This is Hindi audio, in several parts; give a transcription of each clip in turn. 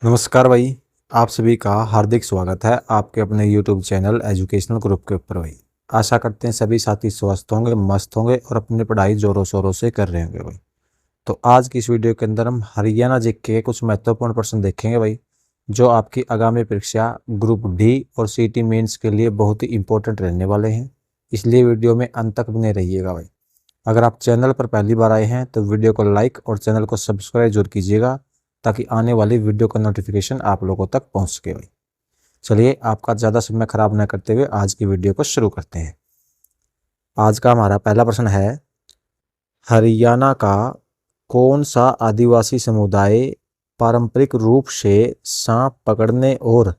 नमस्कार भाई। आप सभी का हार्दिक स्वागत है आपके अपने YouTube चैनल एजुकेशनल ग्रुप के ऊपर भाई। आशा करते हैं सभी साथी स्वस्थ होंगे, मस्त होंगे और अपनी पढ़ाई जोरों शोरों से कर रहे होंगे भाई। तो आज की इस वीडियो के अंदर हम हरियाणा जीके के कुछ महत्वपूर्ण प्रश्न देखेंगे भाई, जो आपकी आगामी परीक्षा ग्रुप डी और सीटी मेंस के लिए बहुत ही इंपॉर्टेंट रहने वाले हैं। इसलिए वीडियो में अंत तक बने रहिएगा भाई। अगर आप चैनल पर पहली बार आए हैं तो वीडियो को लाइक और चैनल को सब्सक्राइब जरूर कीजिएगा, ताकि आने वाली वीडियो का नोटिफिकेशन आप लोगों तक पहुंच सके भाई। चलिए आपका ज़्यादा समय खराब न करते हुए आज की वीडियो को शुरू करते हैं। आज का हमारा पहला प्रश्न है, हरियाणा का कौन सा आदिवासी समुदाय पारंपरिक रूप से सांप पकड़ने और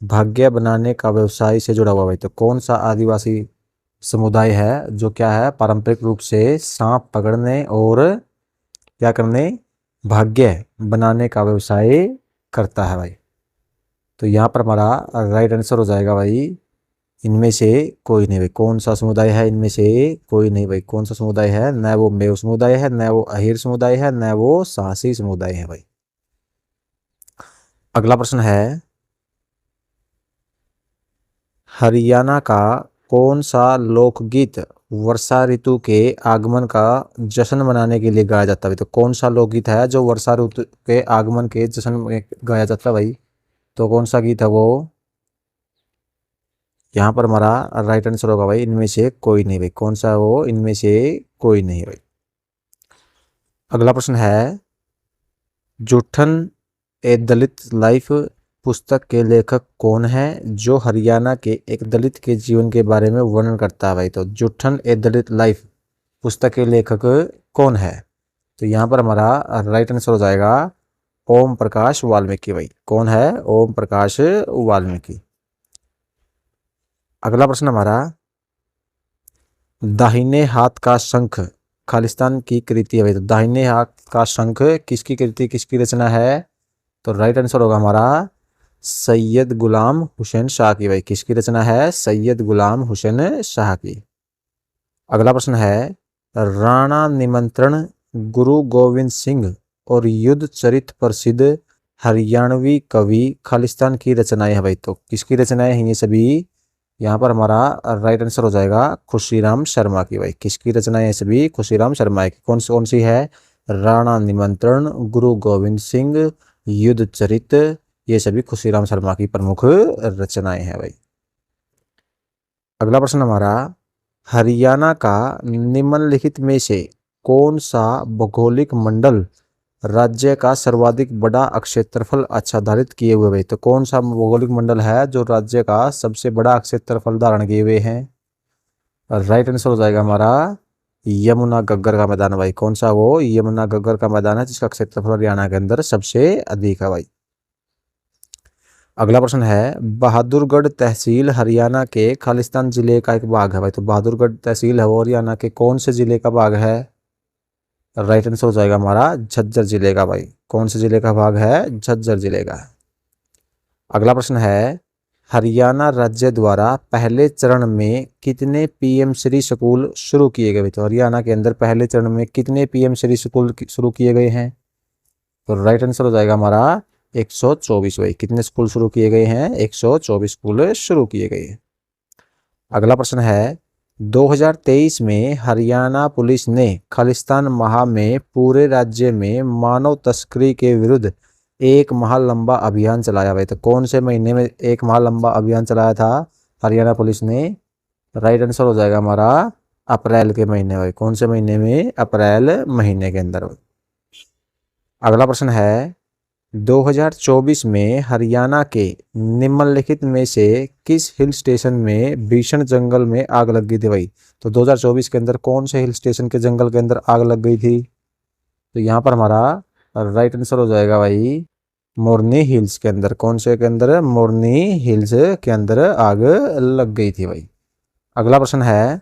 भाग्य बनाने का व्यवसाय से जुड़ा हुआ है? तो कौन सा आदिवासी समुदाय है जो क्या है, पारंपरिक रूप से सांप पकड़ने और क्या करने, भाग्य बनाने का व्यवसाय करता है भाई? तो यहाँ पर हमारा राइट आंसर हो जाएगा भाई, इनमें से कोई नहीं भाई। कौन सा समुदाय है? इनमें से कोई नहीं भाई। कौन सा समुदाय है? न वो मेव समुदाय है, न वो अहिर समुदाय है, न वो साहसी समुदाय है भाई। अगला प्रश्न है, हरियाणा का कौन सा लोकगीत वर्षा ऋतु के आगमन का जश्न मनाने के लिए गाया जाता है? तो कौन सा लोकगीत है जो वर्षा ऋतु के आगमन के जश्न में गाया जाता है भाई? तो कौन सा गीत है वो? यहाँ पर हमारा राइट आंसर होगा भाई, इनमें से कोई नहीं भाई। कौन सा है वो? इनमें से कोई नहीं भाई। अगला प्रश्न है, जूठन ए दलित लाइफ पुस्तक के लेखक कौन है, जो हरियाणा के एक दलित के जीवन के बारे में वर्णन करता है भाई? तो जूठन ए दलित लाइफ पुस्तक के लेखक कौन है? तो यहाँ पर हमारा राइट आंसर हो जाएगा ओम प्रकाश वाल्मीकि भाई। कौन है? ओम प्रकाश वाल्मीकि। अगला प्रश्न हमारा, दाहिने हाथ का शंख खालिस्तान की कृति है भाई। तो दाहिने हाथ का शंख किसकी कृति, किसकी रचना है? तो राइट आंसर होगा हमारा सैयद गुलाम हुसैन शाह की भाई। किसकी रचना है? सैयद गुलाम हुसैन शाह की। अगला प्रश्न है, राणा निमंत्रण, गुरु गोविंद सिंह और युद्ध चरित प्रसिद्ध हरियाणवी कवि खालिस्तान की रचनाएं है भाई। तो किसकी रचनाएं हैं ये सभी? यहाँ पर हमारा राइट आंसर हो जाएगा खुशीराम शर्मा की भाई। किसकी रचनाएं हैं सभी? खुशीराम शर्मा की। कौन सी है? राणा निमंत्रण, गुरु गोविंद सिंह, युद्ध चरित, ये सभी खुशीराम शर्मा की प्रमुख रचनाएं हैं भाई। अगला प्रश्न हमारा, हरियाणा का निम्नलिखित में से कौन सा भौगोलिक मंडल राज्य का सर्वाधिक बड़ा क्षेत्रफल आच्छादित किए हुए भाई? तो कौन सा भौगोलिक मंडल है जो राज्य का सबसे बड़ा क्षेत्रफल धारण किए हुए हैं? राइट आंसर हो जाएगा हमारा यमुना गग्गर का मैदान भाई। कौन सा वो? यमुना गग्गर का मैदान है, जिसका क्षेत्रफल हरियाणा के अंदर सबसे अधिक है भाई। अगला प्रश्न है, बहादुरगढ़ तहसील हरियाणा के खालिस्तान जिले का एक भाग है भाई। तो बहादुरगढ़ तहसील है वो हरियाणा के कौन से जिले का भाग है? राइट आंसर हो जाएगा हमारा झज्जर जिले का भाई। कौन से जिले का भाग है? झज्जर जिले का। अगला प्रश्न है, हरियाणा राज्य द्वारा पहले चरण में कितने पीएम श्री स्कूल शुरू किए गए? तो हरियाणा के अंदर पहले चरण में कितने पीएम श्री स्कूल शुरू किए गए हैं? तो राइट आंसर हो जाएगा हमारा 124 भाई। कितने स्कूल शुरू किए गए हैं? 124 स्कूल शुरू किए गए हैं। अगला प्रश्न है, 2023 में हरियाणा पुलिस ने खालिस्तान माह में पूरे राज्य में मानव तस्करी के विरुद्ध एक माह लंबा अभियान चलाया भाई। तो कौन से महीने में एक माह लंबा अभियान चलाया था हरियाणा पुलिस ने? राइट आंसर हो जाएगा हमारा अप्रैल के महीने भाई। कौन से महीने में? अप्रैल महीने के अंदर। अगला प्रश्न है, 2024 में हरियाणा के निम्नलिखित में से किस हिल स्टेशन में भीषण जंगल में आग लग गई थी भाई? तो 2024 के अंदर कौन से हिल स्टेशन के जंगल के अंदर आग लग गई थी? तो यहाँ पर हमारा राइट आंसर हो जाएगा भाई मोरनी हिल्स के अंदर। कौन से के अंदर? मोरनी हिल्स के अंदर आग लग गई थी भाई। अगला प्रश्न है,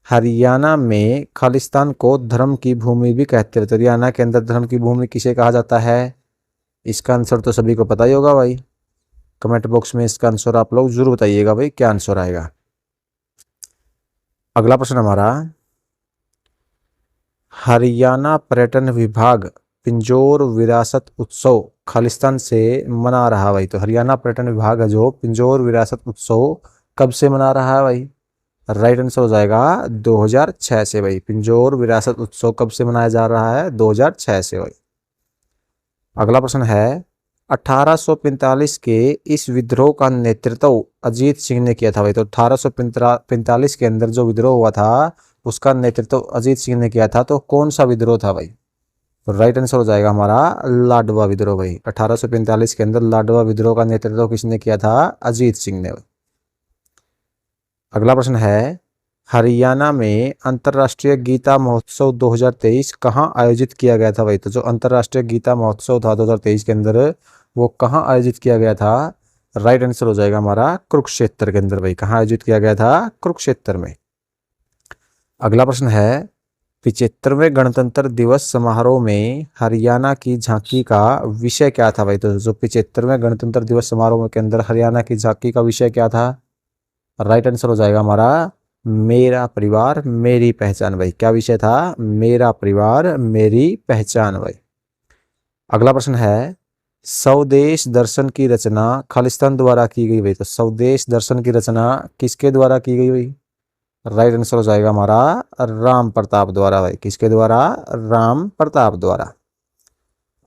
हरियाणा में खालिस्तान को धर्म की भूमि भी कहते हैं। तो हरियाणा के अंदर धर्म की भूमि किसे कहा जाता है? इसका आंसर तो सभी को पता ही होगा भाई। कमेंट बॉक्स में इसका आंसर आप लोग जरूर बताइएगा भाई, क्या आंसर आएगा। अगला प्रश्न हमारा, हरियाणा पर्यटन विभाग पिंजौर विरासत उत्सव खालिस्तान से मना रहा है भाई? तो हरियाणा पर्यटन विभाग है जो पिंजौर विरासत उत्सव कब से मना रहा है भाई? राइट आंसर हो जाएगा 2006 से भाई। पिंजौर विरासत उत्सव कब से मनाया जा रहा है? 2006 से भाई। अगला प्रश्न है 1845 के इस विद्रोह का नेतृत्व अजीत सिंह ने किया था भाई। तो 1845 के अंदर जो विद्रोह हुआ था उसका नेतृत्व अजीत सिंह ने किया था। तो कौन सा विद्रोह था भाई? तो राइट आंसर हो जाएगा हमारा लाडवा विद्रोह भाई। 1845 के अंदर लाडवा विद्रोह का नेतृत्व किसने किया था? अजीत सिंह ने। अगला प्रश्न है हरियाणा में अंतर्राष्ट्रीय गीता महोत्सव 2023 कहाँ आयोजित किया गया था भाई? तो जो अंतर्राष्ट्रीय गीता महोत्सव था 2023 के अंदर वो कहाँ आयोजित किया गया था? राइट आंसर हो जाएगा हमारा कुरुक्षेत्र के अंदर भाई। कहाँ आयोजित किया गया था? कुरुक्षेत्र में। अगला प्रश्न है 75वें गणतंत्र दिवस समारोह में हरियाणा की झांकी का विषय क्या था भाई? तो जो 75वें गणतंत्र दिवस समारोह के अंदर हरियाणा की झांकी का विषय क्या था? राइट आंसर हो जाएगा हमारा मेरा परिवार मेरी पहचान भाई। क्या विषय था? मेरा परिवार मेरी पहचान भाई। अगला प्रश्न है स्वदेश दर्शन की रचना खालिस्तान द्वारा की गई भाई। तो स्वदेश दर्शन की रचना किसके द्वारा की गई भाई? राइट आंसर हो जाएगा हमारा राम प्रताप द्वारा भाई। किसके द्वारा? राम प्रताप द्वारा।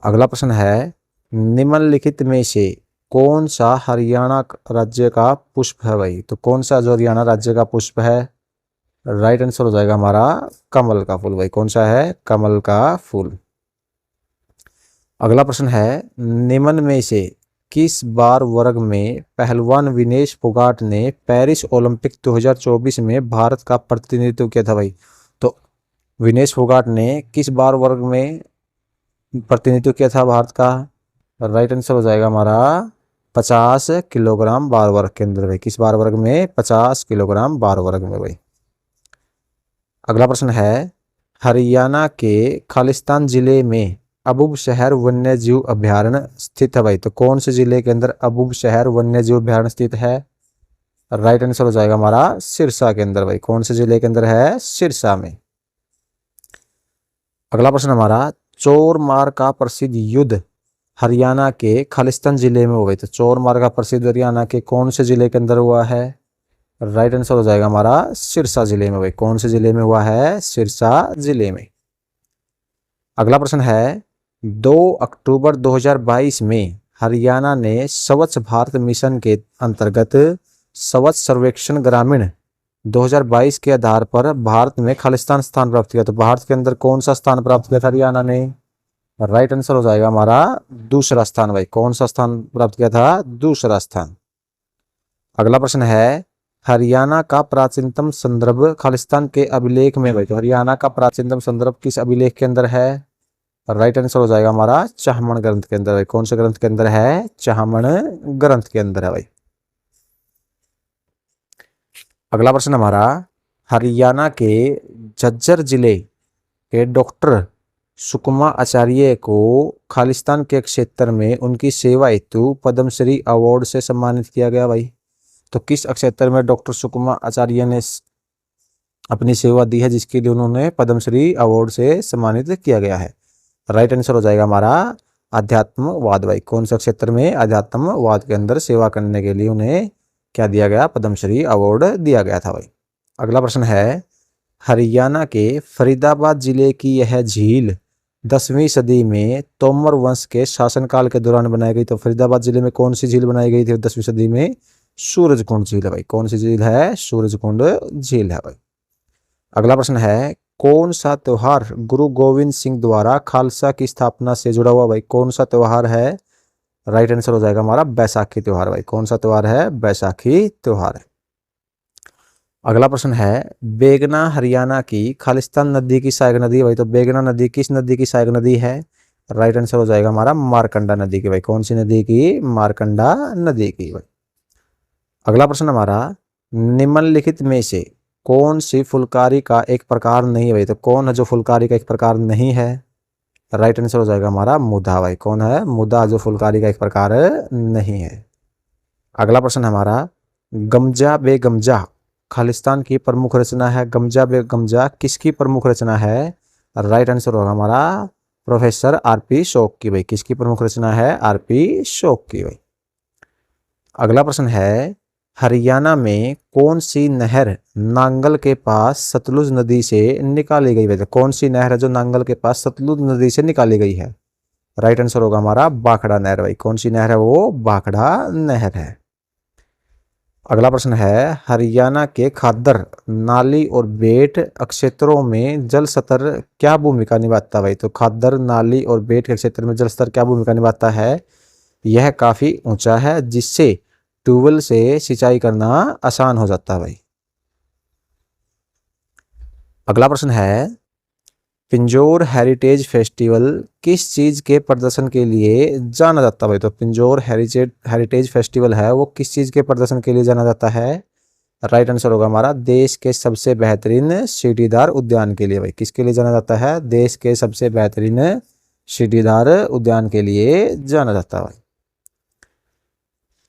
अगला प्रश्न है निम्नलिखित में से कौन सा हरियाणा राज्य का पुष्प है भाई? तो कौन सा जो हरियाणा राज्य का पुष्प है? राइट आंसर हो जाएगा हमारा कमल का फूल भाई। कौन सा है? कमल का फूल। अगला प्रश्न है निम्न में से किस बार वर्ग में पहलवान विनेश फोगाट ने पेरिस ओलंपिक 2024 में भारत का प्रतिनिधित्व किया था भाई? तो विनेश फोगाट ने किस बार वर्ग में प्रतिनिधित्व किया था भारत का? राइट आंसर हो जाएगा हमारा 50 किलोग्राम बार वर्ग के अंदर भाई। किस बार वर्ग में? 50 किलोग्राम बार वर्ग में भाई। अगला प्रश्न है हरियाणा के खालिस्तान जिले में अबुब शहर वन्य जीव अभ्यारण्य स्थित है भाई। तो कौन से जिले के अंदर अबुब शहर वन्य जीव अभ्यारण्य स्थित है? राइट आंसर हो जाएगा हमारा सिरसा के अंदर भाई। कौन से जिले के अंदर है? सिरसा में। अगला प्रश्न हमारा चोर मार का प्रसिद्ध युद्ध हरियाणा के खालिस्तान जिले में हुआ भाई। तो चोर मार का प्रसिद्ध हरियाणा के कौन से जिले के अंदर हुआ है? राइट आंसर हो जाएगा हमारा सिरसा जिले में भाई। कौन से जिले में हुआ है? सिरसा जिले में। अगला प्रश्न है 2 अक्टूबर 2022 में हरियाणा ने स्वच्छ भारत मिशन के अंतर्गत स्वच्छ सर्वेक्षण ग्रामीण 2022 के आधार पर भारत में खालिस्तान स्थान प्राप्त किया। तो भारत के अंदर कौन सा स्थान प्राप्त किया था हरियाणा ने? राइट आंसर हो जाएगा हमारा दूसरा स्थान भाई। कौन सा स्थान प्राप्त किया था? दूसरा स्थान। अगला प्रश्न है हरियाणा का प्राचीनतम संदर्भ खालिस्तान के अभिलेख में भाई। तो हरियाणा का प्राचीनतम संदर्भ किस अभिलेख के अंदर है? राइट आंसर हो जाएगा हमारा चाहमन ग्रंथ के अंदर भाई। कौन से ग्रंथ के अंदर है? चाहमन ग्रंथ के अंदर है भाई। अगला प्रश्न हमारा हरियाणा के झज्जर जिले के डॉक्टर सुकमा आचार्य को खालिस्तान के क्षेत्र में उनकी सेवा हेतु पद्मश्री अवार्ड से सम्मानित किया गया भाई। तो किस क्षेत्र में डॉक्टर सुकमा आचार्य ने अपनी सेवा दी है जिसके लिए उन्होंने पद्मश्री अवार्ड से सम्मानित किया गया है? राइट आंसर हो जाएगा हमारा अध्यात्मवाद भाई। कौन सा क्षेत्र में? अध्यात्मवाद के अंदर सेवा करने के लिए उन्हें क्या दिया गया? पद्मश्री अवार्ड दिया गया था भाई। अगला प्रश्न है हरियाणा के फरीदाबाद जिले की यह झील 10वीं सदी में तोमर वंश के शासनकाल के दौरान बनाई गई। तो फरीदाबाद जिले में कौन सी झील बनाई गई थी 10वीं सदी में? सूरजकुंड झील है भाई। कौन सी झील है? सूरजकुंड झील है भाई। अगला प्रश्न है कौन सा त्योहार गुरु गोविंद सिंह द्वारा खालसा की स्थापना से जुड़ा हुआ भाई? कौन सा त्योहार है? राइट आंसर हो जाएगा हमारा बैसाखी त्योहार भाई। कौन सा त्योहार है? बैसाखी त्योहार है। अगला प्रश्न है बेगना हरियाणा की खालिस्तान नदी की सहायक नदी है भाई। तो बेगना नदी किस नदी की सहायक नदी है? राइट आंसर हो जाएगा हमारा मारकंडा नदी की भाई। कौन सी नदी की? मारकंडा नदी की भाई। अगला प्रश्न हमारा निम्नलिखित में से कौन सी फुलकारी का एक प्रकार नहीं है भाई? तो कौन है जो फुलकारी का एक प्रकार नहीं है? राइट आंसर हो जाएगा हमारा मुदा भाई। कौन है? मुदा जो फुलकारी का एक प्रकार नहीं है। अगला प्रश्न हमारा गमजा बे गमजा खालिस्तान की प्रमुख रचना है। गमजा बे गमजा किसकी प्रमुख रचना है? राइट आंसर होगा हमारा प्रोफेसर आरपी शोक की भाई। किसकी प्रमुख रचना है? आरपी शोक की भाई। अगला प्रश्न है, हरियाणा में कौन सी नहर नांगल के पास सतलुज नदी से निकाली गई है? कौन सी नहर है जो नांगल के पास सतलुज नदी से निकाली गई है? राइट आंसर होगा हमारा भाखड़ा नहर भाई। कौन सी नहर है? वो भाखड़ा नहर है। अगला प्रश्न है, हरियाणा के खादर, नाली और बेट क्षेत्रों में जल स्तर क्या भूमिका निभाता है भाई? तो खादर, नाली और बेट के क्षेत्र में जल स्तर क्या भूमिका निभाता है? यह काफी ऊंचा है जिससे ट्यूबवेल से सिंचाई करना आसान हो जाता है भाई। अगला प्रश्न है, पिंजौर हेरिटेज फेस्टिवल किस चीज के प्रदर्शन के लिए जाना जाता है भाई? तो पिंजौर हेरिटेज फेस्टिवल है वो किस चीज के प्रदर्शन के लिए जाना जाता है? राइट आंसर होगा हमारा देश के सबसे बेहतरीन सीढ़ीदार उद्यान के लिए भाई। किसके लिए जाना जाता है? देश के सबसे बेहतरीन सीढ़ीदार उद्यान के लिए जाना जाता है भाई।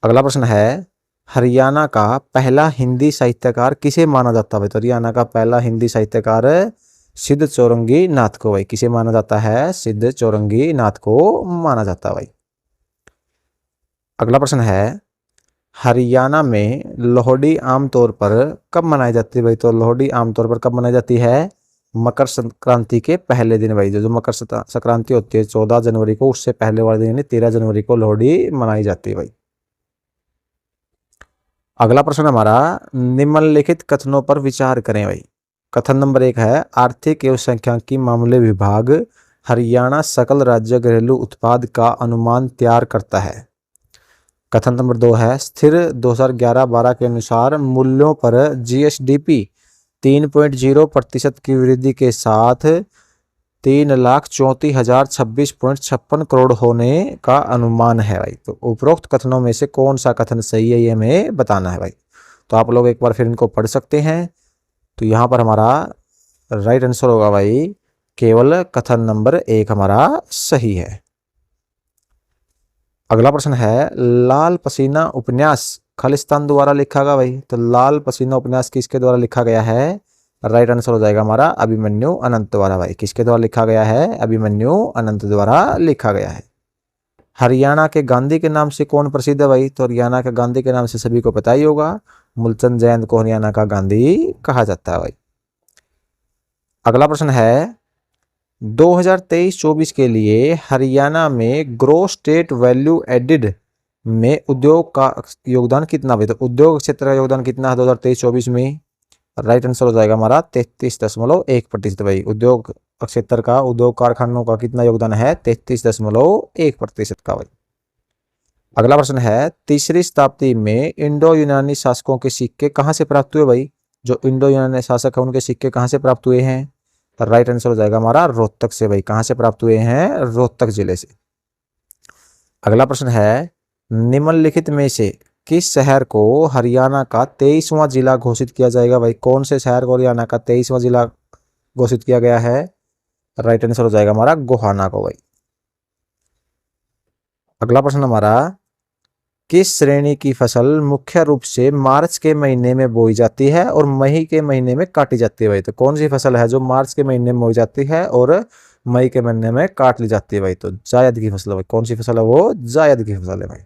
अगला प्रश्न है, हरियाणा का पहला हिंदी साहित्यकार किसे माना जाता है भाई? तो हरियाणा का पहला हिंदी साहित्यकार सिद्ध चौरंगी नाथ को भाई। किसे माना जाता है? सिद्ध चौरंगी नाथ को माना जाता है भाई। अगला प्रश्न है, हरियाणा में लोहड़ी आमतौर पर कब मनाई जाती है भाई? तो लोहड़ी आमतौर पर कब मनाई जाती है? मकर संक्रांति के पहले दिन भाई। जो मकर संक्रांति होती है 14 जनवरी को, उससे पहले वाले दिन यानी 13 जनवरी को लोहड़ी मनाई जाती है भाई। अगला प्रश्न हमारा, निम्नलिखित कथनों पर विचार करें भाई। कथन नंबर 1 है, आर्थिक एवं सांख्यिकी मामले विभाग हरियाणा सकल राज्य घरेलू उत्पाद का अनुमान तैयार करता है। कथन नंबर 2 है, स्थिर 2011-12 के अनुसार मूल्यों पर जीएसडीपी 3.0% की वृद्धि के साथ 3,34,026.56 करोड़ होने का अनुमान है भाई। तो उपरोक्त कथनों में से कौन सा कथन सही है ये हमें बताना है भाई। तो आप लोग एक बार फिर इनको पढ़ सकते हैं। तो यहाँ पर हमारा राइट आंसर होगा भाई केवल कथन नंबर 1 हमारा सही है। अगला प्रश्न है, लाल पसीना उपन्यास खालिस्तान द्वारा लिखा गया भाई। तो लाल पसीना उपन्यास किसके द्वारा लिखा गया है? राइट आंसर हो जाएगा हमारा अभिमन्यु अनंत द्वारा भाई। किसके द्वारा लिखा गया है? अभिमन्यु अनंत द्वारा लिखा गया है। हरियाणा के गांधी के नाम से कौन प्रसिद्ध है भाई? तो हरियाणा के गांधी के नाम से सभी को पता ही होगा, मूलचंद जयंत को हरियाणा का गांधी कहा जाता है भाई। अगला प्रश्न है, 2023-24 के लिए हरियाणा में ग्रोस स्टेट वैल्यू एडिड में उद्योग का योगदान कितना भाई? तो उद्योग क्षेत्र का योगदान कितना है 2023-24 में? राइट आंसर हो जाएगा हमारा 33.1% भाई। उद्योग क्षेत्र का, उद्योग कारखानों का कितना योगदान है? 33.1% का भाई। अगला प्रश्न है, तीसरी शताब्दी में इंडो यूनानी शासकों के सिक्के कहाँ से प्राप्त हुए भाई? जो इंडो यूनानी शासक है उनके सिक्के कहाँ से प्राप्त हुए हैं? राइट आंसर हो जाएगा हमारा रोहतक से भाई। कहाँ से प्राप्त हुए हैं? रोहतक जिले से। अगला प्रश्न है, निम्नलिखित में से किस शहर को हरियाणा का 23वां जिला घोषित किया जाएगा भाई? कौन से शहर को हरियाणा का 23वां जिला घोषित किया गया है? राइट आंसर हो जाएगा हमारा गोहाना को भाई। अगला प्रश्न हमारा, किस श्रेणी की फसल मुख्य रूप से मार्च के महीने में बोई जाती है और मई के महीने में काटी जाती है भाई? तो कौन सी फसल है जो मार्च के महीने में बोई जाती है और मई के महीने में काट ली जाती है भाई? तो जायद की फसल है भाई। कौन सी फसल है वो? जायद की फसल है भाई।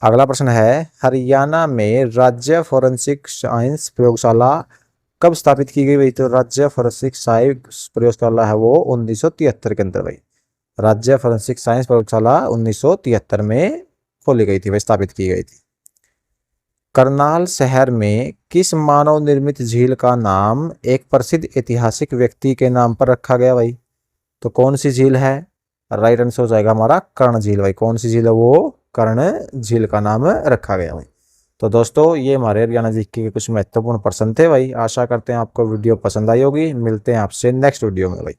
अगला प्रश्न है, हरियाणा में राज्य फोरेंसिक साइंस प्रयोगशाला कब स्थापित की गई भाई? तो राज्य फोरेंसिक साइंस प्रयोगशाला है वो 1973 के अंदर भाई। राज्य फोरेंसिक साइंस प्रयोगशाला 1973 में खोली गई थी भाई, स्थापित की गई थी। करनाल शहर में किस मानव निर्मित झील का नाम एक प्रसिद्ध ऐतिहासिक व्यक्ति के नाम पर रखा गया भाई? तो कौन सी झील है? राइट आंसर हो जाएगा हमारा कर्ण झील भाई। कौन सी झील है वो? कर्ण झील का नाम रखा गया भाई। तो दोस्तों ये हमारे हरियाणा जीके के कुछ महत्वपूर्ण प्रश्न थे भाई। आशा करते हैं आपको वीडियो पसंद आई होगी। मिलते हैं आपसे नेक्स्ट वीडियो में भाई।